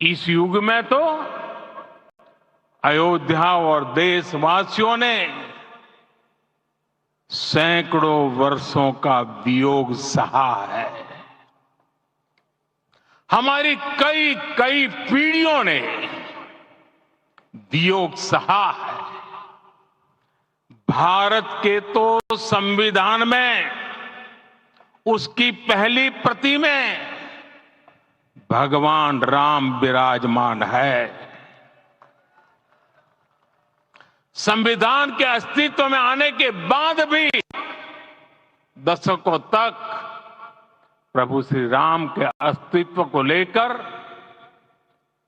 इस युग में तो अयोध्या और देशवासियों ने सैकड़ों वर्षों का वियोग सहा है। हमारी कई कई पीढ़ियों ने वियोग सहा है। भारत के तो संविधान में उसकी पहली प्रति में भगवान राम विराजमान है। संविधान के अस्तित्व में आने के बाद भी दशकों तक प्रभु श्री राम के अस्तित्व को लेकर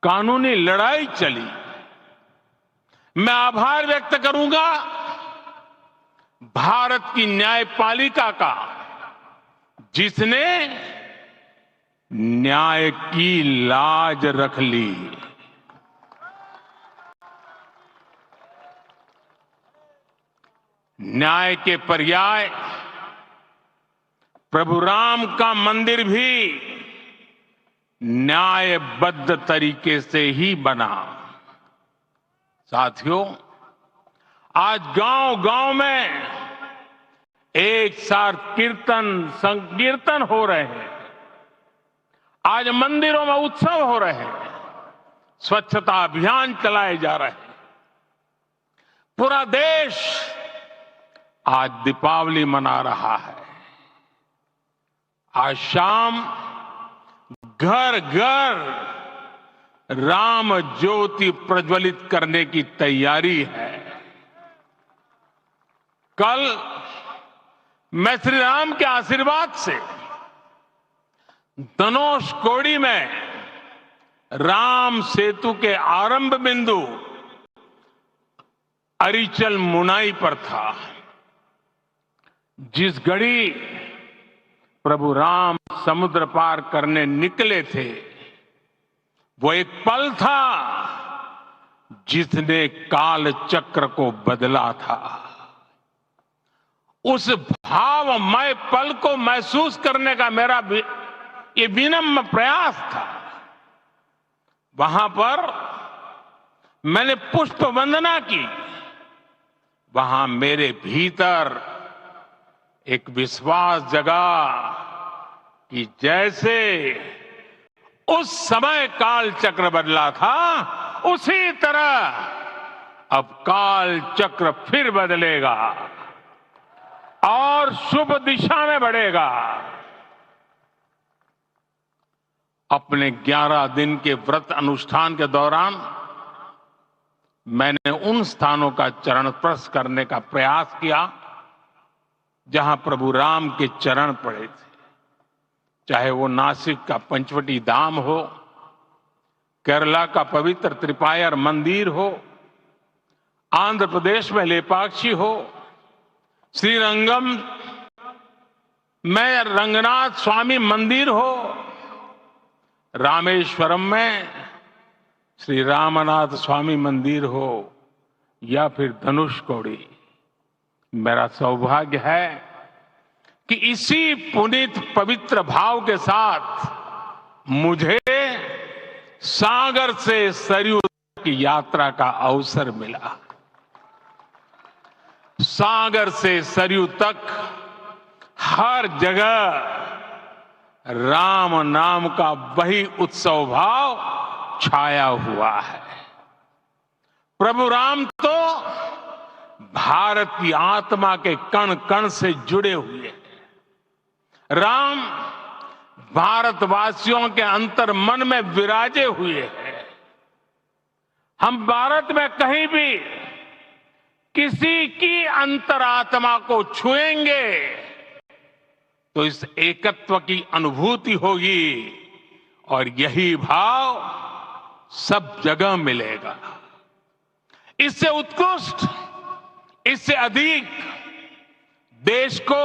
कानूनी लड़ाई चली। मैं आभार व्यक्त करूंगा भारत की न्यायपालिका का, जिसने न्याय की लाज रख ली। न्याय के पर्याय प्रभु राम का मंदिर भी न्यायबद्ध तरीके से ही बना। साथियों, आज गांव-गांव में एक साथ कीर्तन संकीर्तन हो रहे हैं। आज मंदिरों में उत्सव हो रहे हैं। स्वच्छता अभियान चलाए जा रहे हैं। पूरा देश आज दीपावली मना रहा है। आज शाम घर घर राम ज्योति प्रज्वलित करने की तैयारी है। कल मैं श्री राम के आशीर्वाद से धनुषकोडी में राम सेतु के आरंभ बिंदु अरिचल मुनाई पर था। जिस घड़ी प्रभु राम समुद्र पार करने निकले थे, वो एक पल था जिसने काल चक्र को बदला था। उस भावमय पल को महसूस करने का मेरा ये विनम्र प्रयास था। वहां पर मैंने पुष्प वंदना की। वहां मेरे भीतर एक विश्वास जगा कि जैसे उस समय काल चक्र बदला था, उसी तरह अब काल चक्र फिर बदलेगा और शुभ दिशा में बढ़ेगा। अपने 11 दिन के व्रत अनुष्ठान के दौरान मैंने उन स्थानों का चरण स्पर्श करने का प्रयास किया जहां प्रभु राम के चरण पड़े थे। चाहे वो नासिक का पंचवटी धाम हो, केरला का पवित्र त्रिपायर मंदिर हो, आंध्र प्रदेश में लेपाक्षी हो, श्रीरंगम में रंगनाथ स्वामी मंदिर हो, रामेश्वरम में श्री रामनाथ स्वामी मंदिर हो, या फिर धनुषकोडी। मेरा सौभाग्य है कि इसी पुनीत पवित्र भाव के साथ मुझे सागर से सरयू की यात्रा का अवसर मिला। सागर से सरयू तक हर जगह राम नाम का वही उत्सव भाव छाया हुआ है। प्रभु राम तो भारत की आत्मा के कण कण से जुड़े हुए हैं। राम भारतवासियों के अंतर मन में विराजे हुए हैं। हम भारत में कहीं भी किसी की अंतरात्मा को छुएंगे तो इस एकत्व की अनुभूति होगी और यही भाव सब जगह मिलेगा। इससे उत्कृष्ट, इससे अधिक देश को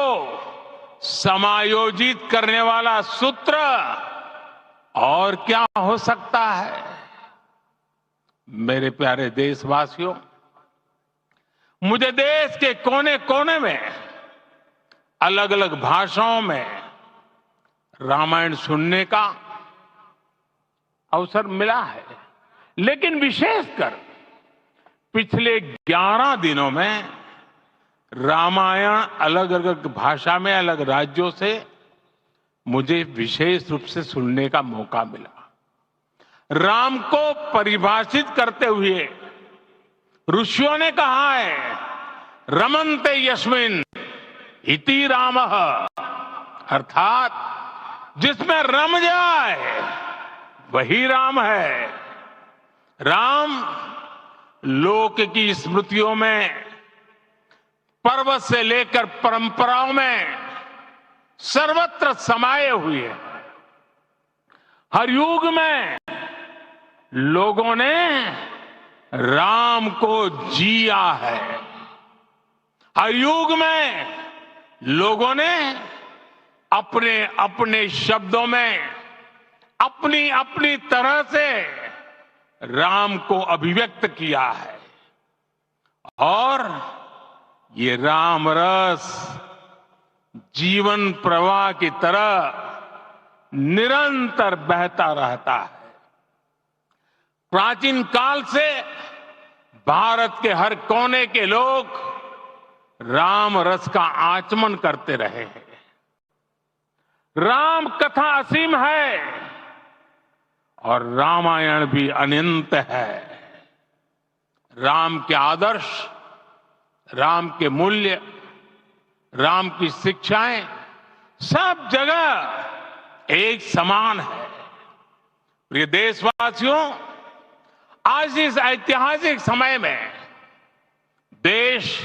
समायोजित करने वाला सूत्र और क्या हो सकता है। मेरे प्यारे देशवासियों, मुझे देश के कोने कोने में अलग अलग भाषाओं में रामायण सुनने का अवसर मिला है, लेकिन विशेषकर पिछले 11 दिनों में रामायण अलग अलग भाषा में अलग राज्यों से मुझे विशेष रूप से सुनने का मौका मिला। राम को परिभाषित करते हुए ऋषियों ने कहा है, रमन्ते यस्मिन् इति रामः, अर्थात जिसमें रम जाए वही राम है। राम लोक की स्मृतियों में, पर्वत से लेकर परंपराओं में सर्वत्र समाये हुए हैं। हर युग में लोगों ने राम को जिया है। हर युग में लोगों ने अपने अपने शब्दों में अपनी अपनी तरह से राम को अभिव्यक्त किया है, और ये राम रस जीवन प्रवाह की तरह निरंतर बहता रहता है। प्राचीन काल से भारत के हर कोने के लोग राम रस का आचमन करते रहे हैं। राम कथा असीम है और रामायण भी अनंत है। राम के आदर्श, राम के मूल्य, राम की शिक्षाएं सब जगह एक समान है। प्रिय देशवासियों, आज इस ऐतिहासिक समय में देश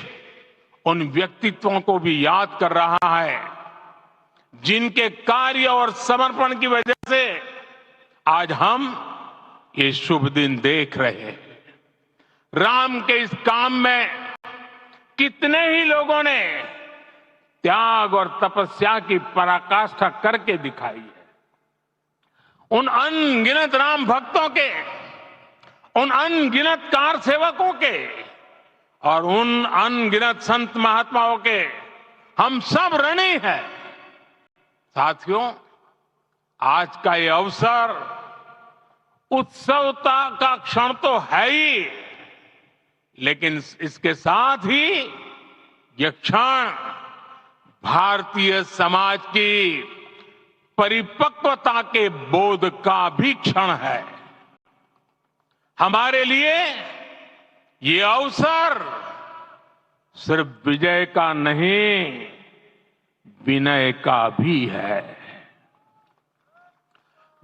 उन व्यक्तित्वों को भी याद कर रहा है जिनके कार्य और समर्पण की वजह से आज हम ये शुभ दिन देख रहे हैं। राम के इस काम में कितने ही लोगों ने त्याग और तपस्या की पराकाष्ठा करके दिखाई है। उन अनगिनत राम भक्तों के, उन अनगिनत कार सेवकों के और उन अनगिनत संत महात्माओं के हम सब ऋणी हैं। साथियों, आज का ये अवसर उत्सवता का क्षण तो है ही, लेकिन इसके साथ ही यह क्षण भारतीय समाज की परिपक्वता के बोध का भी क्षण है। हमारे लिए ये अवसर सिर्फ विजय का नहीं, विनय का भी है।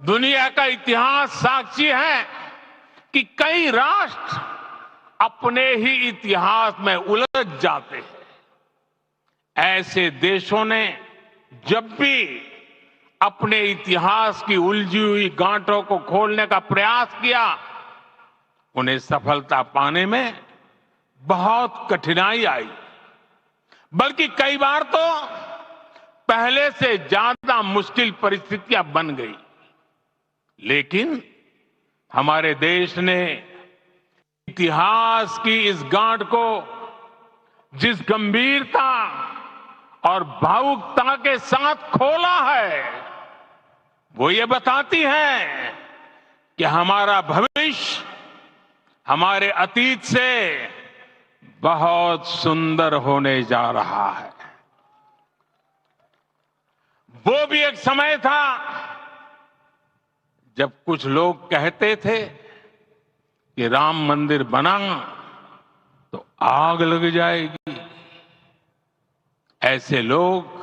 दुनिया का इतिहास साक्षी है कि कई राष्ट्र अपने ही इतिहास में उलझ जाते हैं। ऐसे देशों ने जब भी अपने इतिहास की उलझी हुई गांठों को खोलने का प्रयास किया, उन्हें सफलता पाने में बहुत कठिनाई आई, बल्कि कई बार तो पहले से ज्यादा मुश्किल परिस्थितियां बन गई। लेकिन हमारे देश ने इतिहास की इस गांठ को जिस गंभीरता और भावुकता के साथ खोला है, वो ये बताती है कि हमारा भविष्य हमारे अतीत से बहुत सुंदर होने जा रहा है। वो भी एक समय था जब कुछ लोग कहते थे कि राम मंदिर बना तो आग लग जाएगी। ऐसे लोग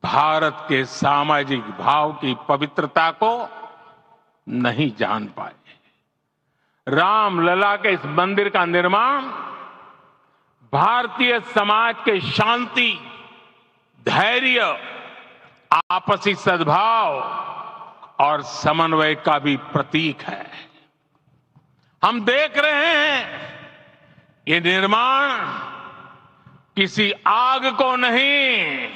भारत के सामाजिक भाव की पवित्रता को नहीं जान पाए। रामलला के इस मंदिर का निर्माण भारतीय समाज के शांति, धैर्य, आपसी सद्भाव और समन्वय का भी प्रतीक है। हम देख रहे हैं ये निर्माण किसी आग को नहीं,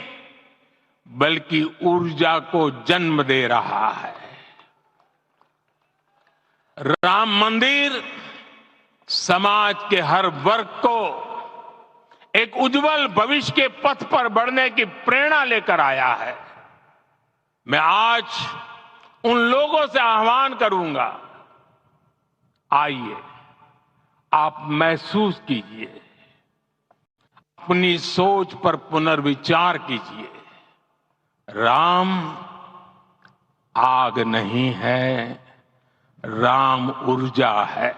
बल्कि ऊर्जा को जन्म दे रहा है। राम मंदिर समाज के हर वर्ग को एक उज्जवल भविष्य के पथ पर बढ़ने की प्रेरणा लेकर आया है। मैं आज उन लोगों से आह्वान करूंगा, आइए आप महसूस कीजिए, अपनी सोच पर पुनर्विचार कीजिए। राम आग नहीं है, राम ऊर्जा है।